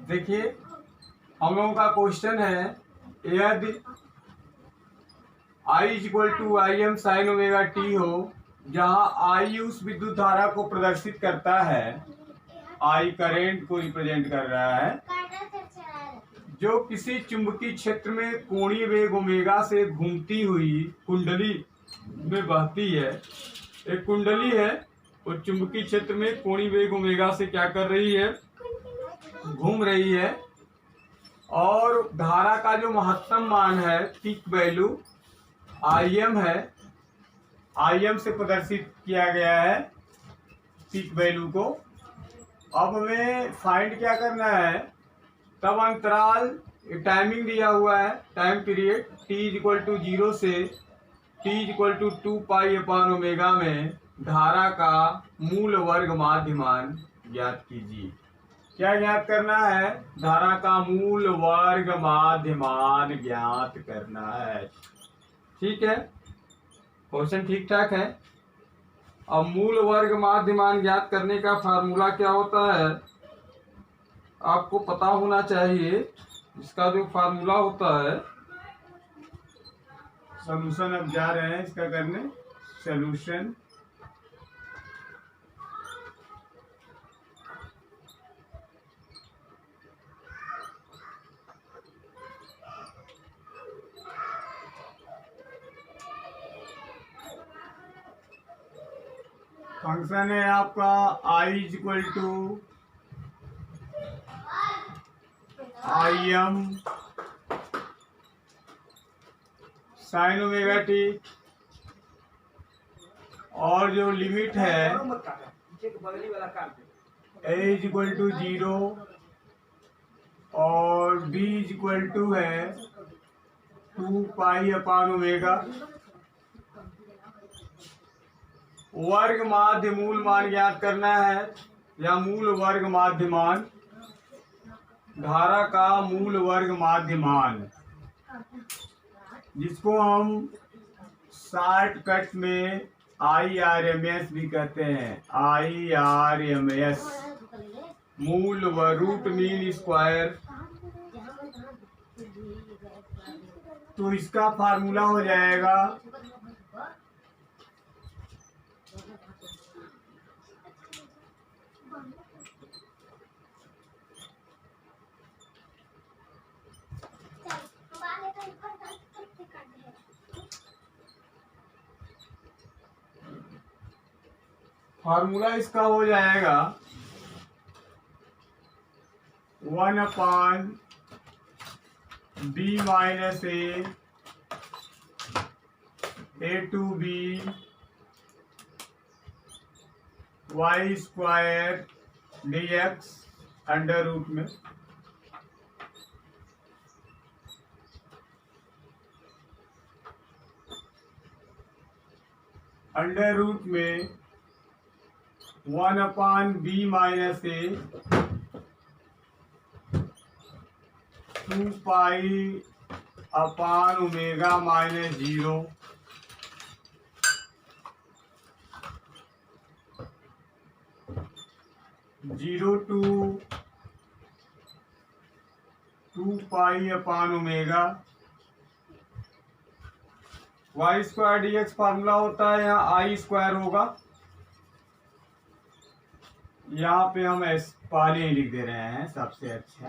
देखिए हम लोगों का क्वेश्चन है, यदि I equal to I M sine omega T हो, जहां I उस विद्युत धारा को प्रदर्शित करता है, I करंट को रिप्रेजेंट कर रहा है, जो किसी चुंबकीय क्षेत्र में कोणीय वेग ओमेगा से घूमती हुई कुंडली में बहती है। एक कुंडली है, वो चुंबकीय क्षेत्र में कोणीय वेग ओमेगा से क्या कर रही है, घूम रही है, और धारा का जो महत्तम मान है, पीक वैल्यू IM है, IM से प्रदर्शित किया गया है पीक वैल्यू को। अब हमें फाइंड क्या करना है, तब अंतराल टाइमिंग दिया हुआ है, time period t equal to 0 से t equal to 2 pi upon omega में धारा का मूल वर्ग माध्यमान ज्ञात कीजिए। क्या ज्ञात करना है, धारा का मूल वर्ग माध्यमान ज्ञात करना है। ठीक है, क्वेश्चन ठीक ठाक है। अब मूल वर्ग माध्यमान ज्ञात करने का फार्मूला क्या होता है, आपको पता होना चाहिए। इसका जो फार्मूला होता है, सॉल्यूशन अब जा रहे हैं इसका करने, सॉल्यूशन फंक्शन है आपका I equal to IM sine omega T, और जो लिमिट है A इक्वल टू 0 और B इक्वल टू है 2 पाई अपान ओमेगा। वर्ग माध्य मूल मान ज्ञात करना है, या मूल वर्ग माध्यमान, धारा का मूल वर्ग माध्यमान, जिसको हम शॉर्टकट में IRMS भी कहते हैं, IRMS, मूल व रूट मीन स्क्वायर। तो इसका फार्मूला हो जाएगा इसका हो जाएगा 1 upon B minus A to B y square dx under root में, अंडर रूट में 1 upon B minus A 2 pi upon omega minus 0 0 to 2 pi upon omega y square dx formula होता है, यहाँ I स्क्वायर होगा, यहाँ पे हम पहले ही लिख दे रहे हैं, सबसे अच्छा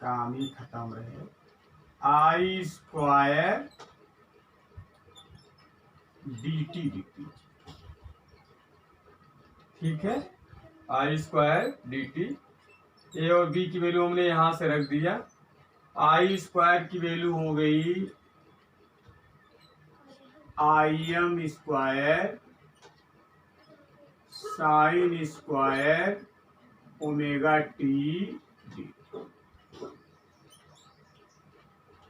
काम ही खत्म रहे। I स्क्वायर dt लिख दीजिए। ठीक है, I स्क्वायर dt, A और B की वैल्यू हमने यहां से रख दिया। I स्क्वायर की वैल्यू हो गई IM square sine square omega T D.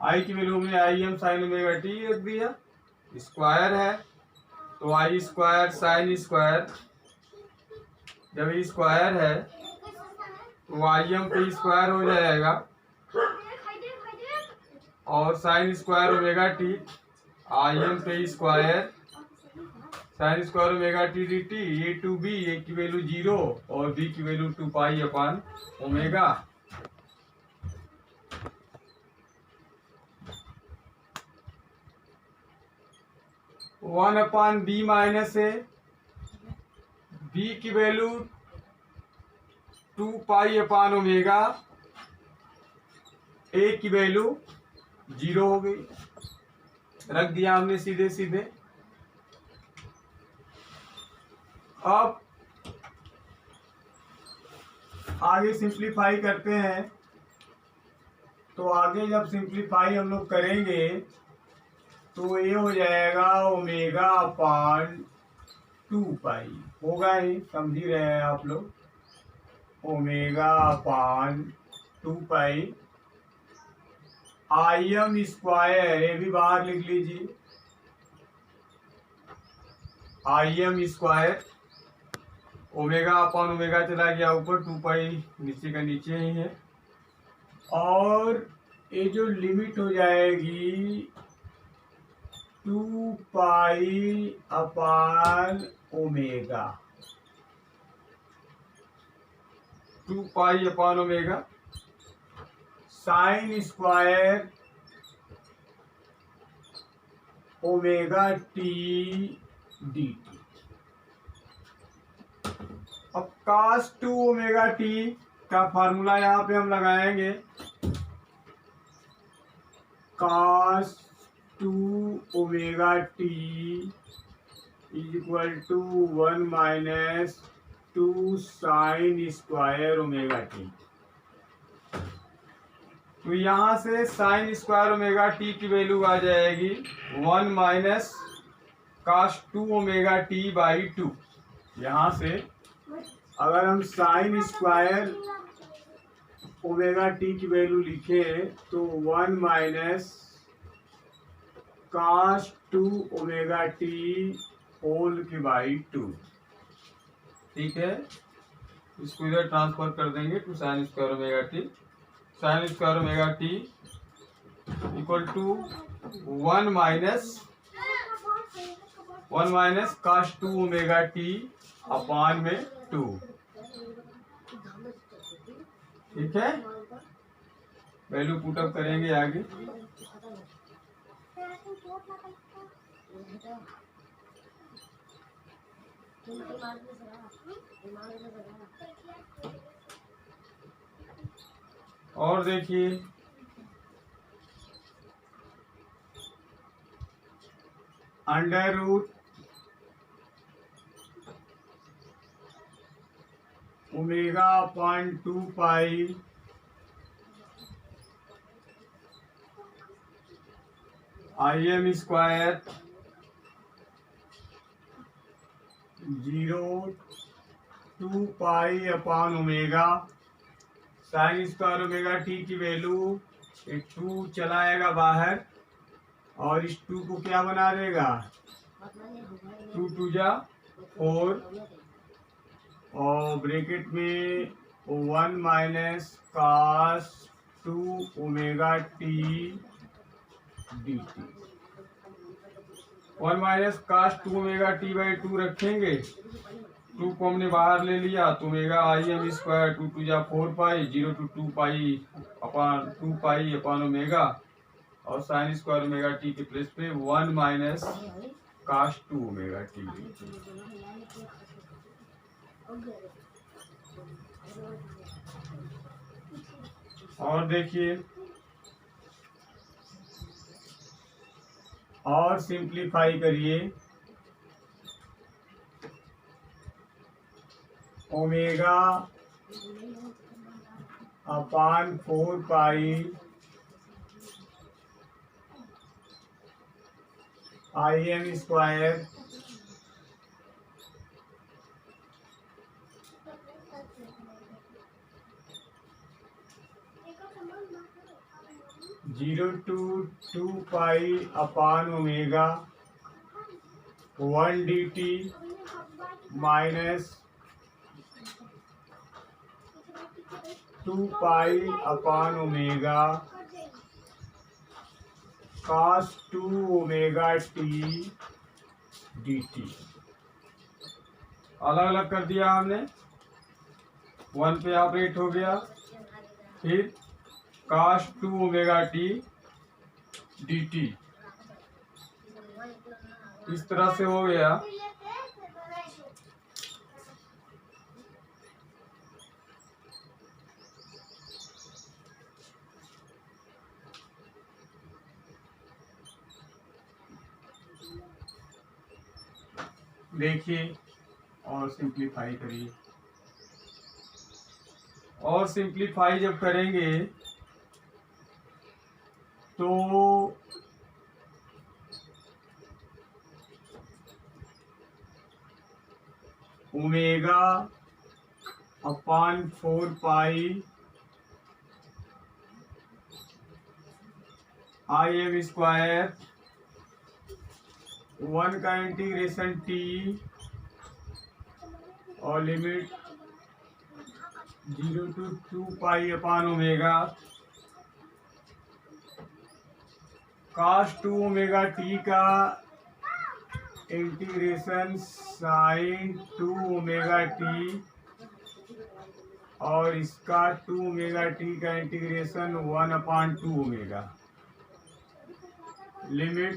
I की वैल्यू हमने IM साइन ओमेगा टी रख दिया, स्क्वायर है तो I स्क्वायर साइन स्क्वायर, जब ये स्क्वायर है तो IM पे स्क्वायर हो जाएगा, और sine square omega t IM पे square sine square omega T D t, a to b, a की वैल्यू 0 और बी की value 2 pi upon omega. One upon b minus a, b की value 2 pi upon omega, a की value 0 हो गई, रख दिया हमने सीधे सीधे। अब आगे सिंप्लीफाई करते हैं। तो आगे जब सिंप्लीफाई हम लोग करेंगे तो ये हो जाएगा ओमेगा अपान 2 पाई, होगा ही, समझ ही रहे हैं आप लोग। Omega upon 2 pi I M square, ये भी बाहर लिख लीजिए, आई M square. Omega upon omega चला गया ऊपर, 2 पाई नीचे का नीचे ही है। और ये जो लिमिट हो जाएगी 2 pi upon omega, 2 pi upon omega sine square omega T D t. अब कास 2 ओमेगा टी का फार्मूला यहाँ पे हम लगाएंगे, cos 2 omega t is equal to 1 minus 2 sine square omega t. तो यहाँ से साइन स्क्वायर ओमेगा टी की वैल्यू आ जाएगी 1 minus cos 2 omega T by 2। यहाँ से अगर हम साइन स्क्वायर ओमेगा टी की वैल्यू लिखे तो 1 minus cos 2 omega t whole की बाई 2। ठीक है, इसको इधर ट्रांसफर कर देंगे to sine square omega t. Sine square omega t equal to 1 minus cos 2 omega t upon में 2। ठीक है, वैल्यू पुटअप करेंगे आगे। और देखिए under root omega upon 2 pi I M square 0 2 pi upon omega sine square omega T की value 2 चलाएगा बाहर और इस 2 को क्या बना देगा 2 2 जा 4 और ब्रैकेट में 1 minus cos 2 omega T D T. 1 minus cos 2 omega T by 2 रखेंगे, 2 को हमने बाहर ले लिया तो ओमेगा आई एम स्क्वायर 2 2 जा 4 pi 0 to 2 pi upon 2 pi upon omega और साइन स्क्वायर ओमेगा टी के प्लेस पे 1 माइनस कास 2 ओमेगा टी। और देखिए और सिंप्लीफाई करिए, omega upon 4 pi I M square 0 to 2 pi upon omega 1 dt minus 2 pi upon omega cos 2 omega t dt। अलग अलग कर दिया हमने, 1 पे ऑपरेट हो गया। फिर cos 2 ओमेगा टी dt इस तरह से हो गया। देखिए और सिंप्लीफाई करिए, और सिंप्लीफाई जब करेंगे तो omega upon 4 pi I M square 1 का इंटीग्रेशन टी और limit 0 to 2 pi upon omega cos 2 omega t का इंटीग्रेशन sin 2 ओमेगा टी और इसका 2 ओमेगा टी का integration 1/2 omega, limit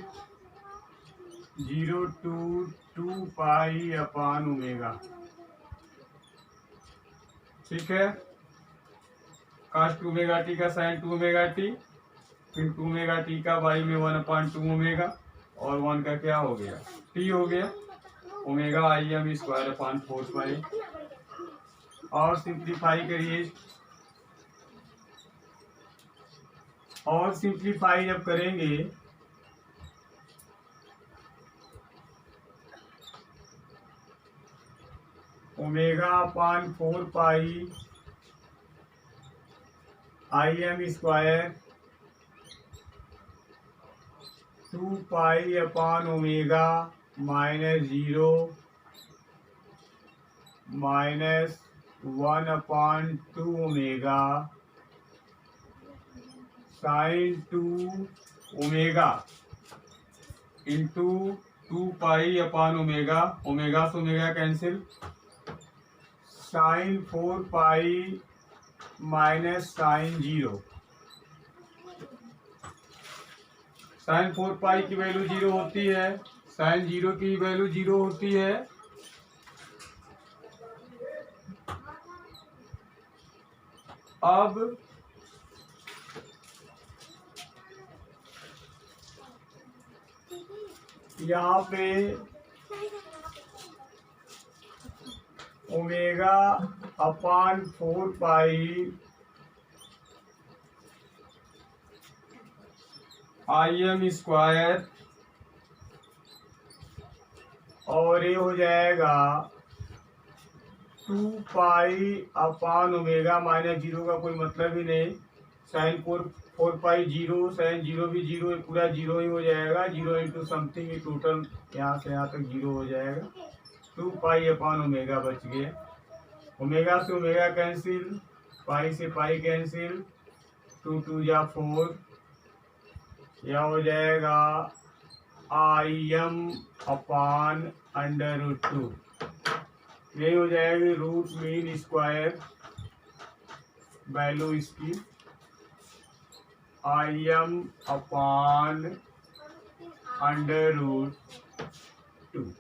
0 to 2 pi upon omega. ठीक है, cos 2 ओमेगा टी का sin 2 omega T, फिर 2 ओमेगा टी का y में 1/2 ओमेगा और 1 का क्या हो गया टी हो गया, omega I M square upon 4 pi. और सिंप्लीफाई करिए, और सिंप्लीफाई जब करेंगे omega upon 4 pi I M square 2 pi upon omega -0 minus 1/2 omega sin 2 omega into 2 pi upon omega, omega से omega cancel, sin 4 pi minus sin 0। sin 4 pi की value 0 होती है, sin 0 की वैल्यू 0 होती है। अब यहाँ पे omega upon 4 pi I M square और ये हो जाएगा 2 पाई अपॉन ओमेगा -0 का कोई मतलब ही नहीं, sin 4 पाई 0, sin 0 भी 0, पूरा 0 ही हो जाएगा, 0 इंटू समथिंग, टोटल यहाँ से यहाँ तक 0 हो जाएगा। 2 पाई अपॉन ओमेगा बच गया, ओमेगा से ओमेगा कैंसिल, पाई से पाई कैंसिल, 2 2 या 4, यह हो जाएगा आई एम अपॉन √2, यही हो जाएगी रूट मीन स्क्वायर वैल्यू इसकी, आई एम अपॉन √2।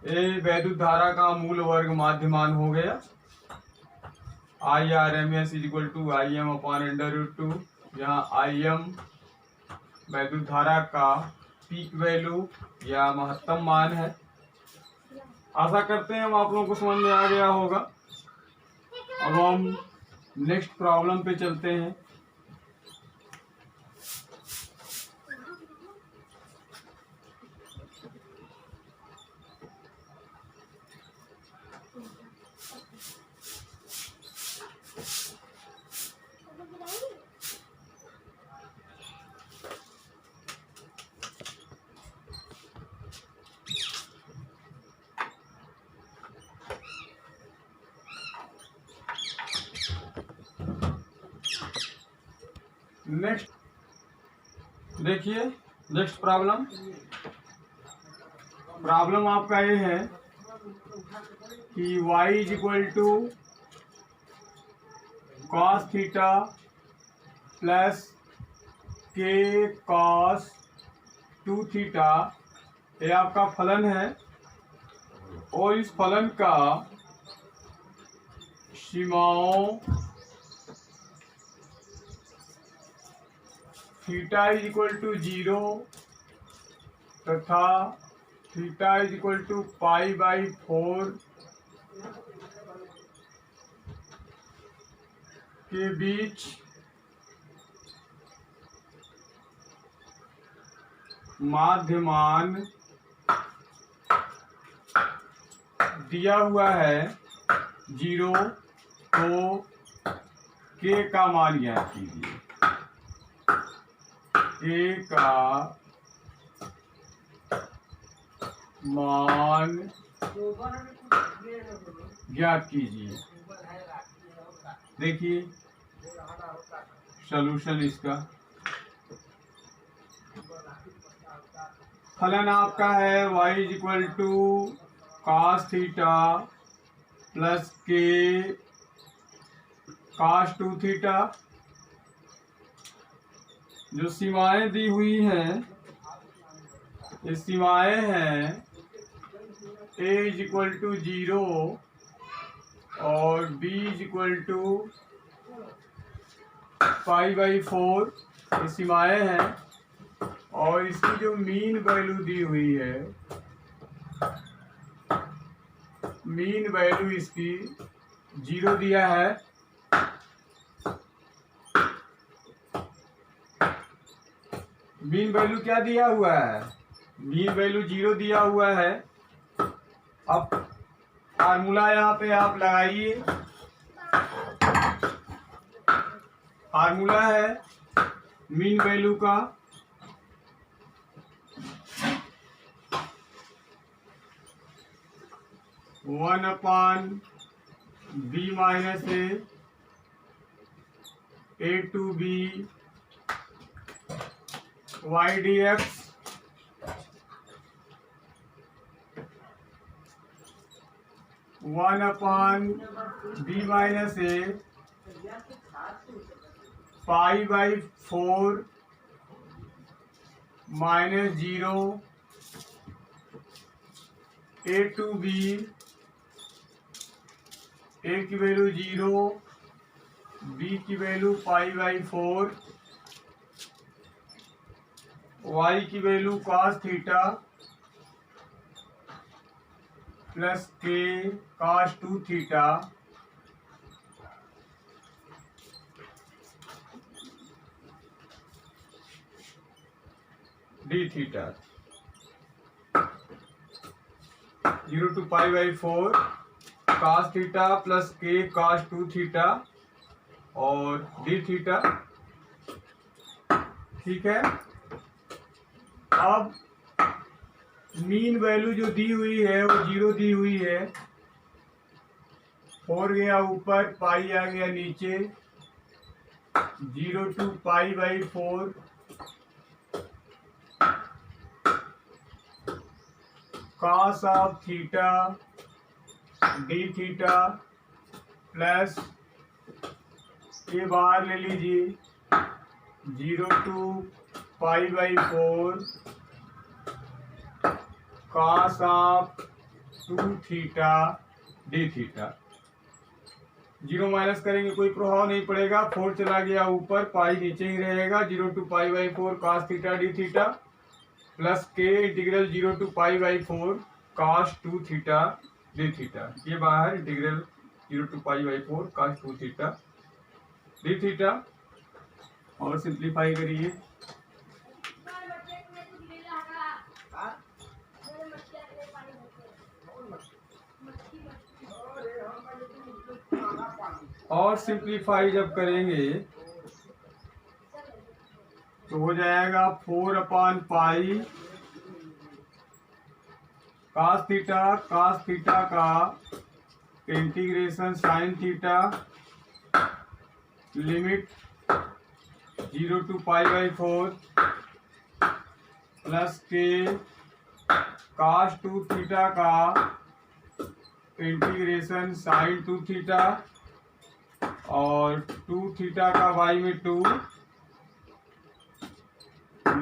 ये वैद्युत धारा का मूल वर्ग माध्यमान हो गया। IRMS = IM अपॉन √2, जहाँ IM वैद्युत धारा का पीक वैल्यू या महत्तम मान है। आशा करते हैं हम आप लोगों को समझ में आ गया होगा। अब हम नेक्स्ट प्रॉब्लम पे चलते हैं। नेक्स्ट देखिए, नेक्स्ट प्रॉब्लम, प्रॉब्लम आपका ये है कि y is equal to cos theta plus K cos 2 theta, ये आपका फलन है। और इस फलन का सीमाओं थीटा इज इक्वल टू 0 तथा थीटा इज इक्वल टू π/4 के बीच माध्यमान दिया हुआ है 0, तो के का मान ज्ञात कीजिए। के का मान ज्ञात कीजिए। देखिए सॉल्यूशन इसका। फलन आपका है y is equal to cos theta plus K cos 2 theta. जो सीमाएं दी हुई हैं, ये सीमाएं हैं a इज इक्वल टू 0 और b इज इक्वल टू π/4, ये सीमाएं हैं। और इसकी जो मीन वैल्यू दी हुई है, मीन वैल्यू इसकी 0 दिया है। मीन वैल्यू क्या दिया हुआ है? मीन वैल्यू 0 दिया हुआ है। अब फार्मूला यहाँ पे आप लगाइए। फार्मूला है मीन वैल्यू का 1/b minus a to b y dx। One upon b minus a π/4 minus 0 a to b, a की वैल्यू 0, b की वैल्यू π/4, y की value cos theta plus k cos 2 theta. D theta 0 to π/4 cos theta plus k cos 2 theta और d theta. ठीक है। अब mean value जो दी हुई है वो 0 दी हुई है। 4 गया ऊपर, पाई आ गया नीचे। 0 to π/4 cos of theta d theta plus ये बाहर ले लीजिए 0 to π/4 cos of 2 theta d theta. 0 minus करेंगे कोई प्रभाव नहीं पड़ेगा। 4 चला गया ऊपर, पाई नीचे ही रहेगा। 0 to π/4 cos theta d theta plus k integral 0 to π/4 cos 2 theta d theta. ये बाहर integral 0 to π/4 cos 2 theta d theta. और सिंप्लीफाई करिए। और सिंप्लीफाई जब करेंगे तो हो जाएगा 4/π cos थीटा का integration sin theta limit 0 to π/4 plus k cos 2 theta का इंटीग्रेशन sin 2 थीटा और 2 थीटा का y में 2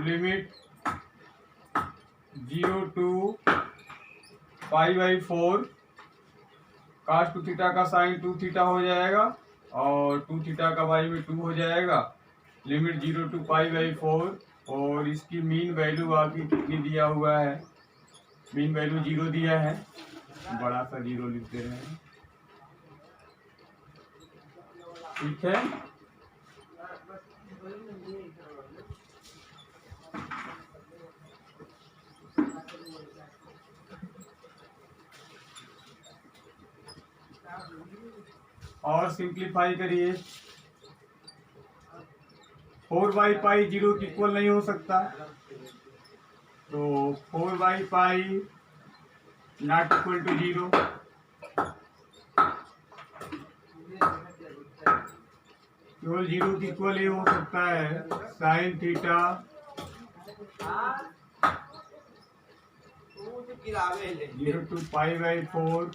लिमिट 0 to π/4 cos 2 थीटा का sin 2 थीटा हो जाएगा और 2 थीटा का y में 2 हो जाएगा, लिमिट 0 to π/4। और इसकी मीन वैल्यू आपकी कितनी दिया हुआ है, मीन वैल्यू 0 दिया है, बड़ा सा 0 लिख दे रहे हैं। ठीक है, और सिंप्लीफाई करिए। 4/π 0 के इक्वल नहीं हो सकता, तो 4/π नॉट इक्वल टू 0। केवल 0 के इक्वल ही हो सकता है sin theta 0 to π/4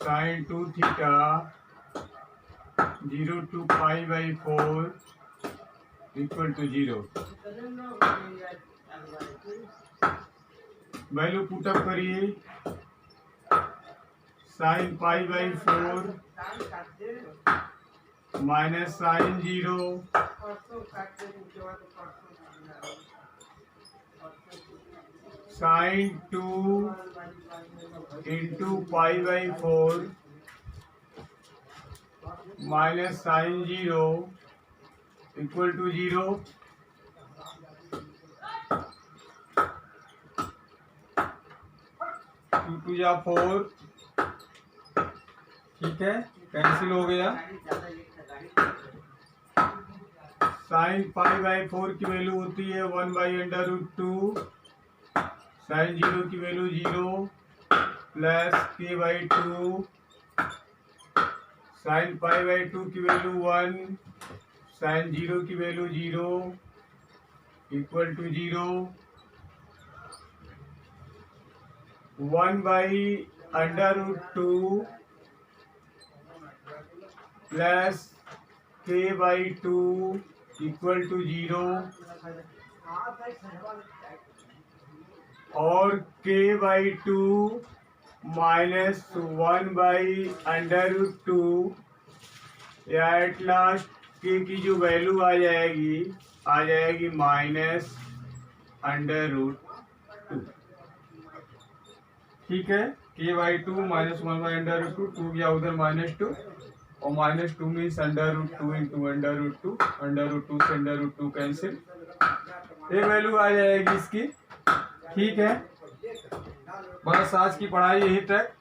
sin 2 theta 0 to π/4 equal to 0। Value put up करिए। sin π/4 minus sin 0 sin 2 into π/4 minus sin 0 equal to 0। 2 2 या 4, ठीक है, कैंसिल हो गया। sin π/4 की वैल्यू होती है 1/√2, sin 0 की वैल्यू 0 प्लस k/2, sin π/2 की वैल्यू 1, sin 0 की value 0 equal to 0। 1/√2 plus k/2 equal to 0 और k/2 माइनस 1/√2 या एट लास्ट k की जो वैल्यू आ जाएगी -√2। ठीक है, k/2 माइनस 1/√2, 2 गया उधर -2 और -2 मीन्स √2 इंटू √2, √2 से √2 कैंसिल, ये वैल्यू आ जाएगी इसकी। ठीक है, बस आज की पढ़ाई यही तक।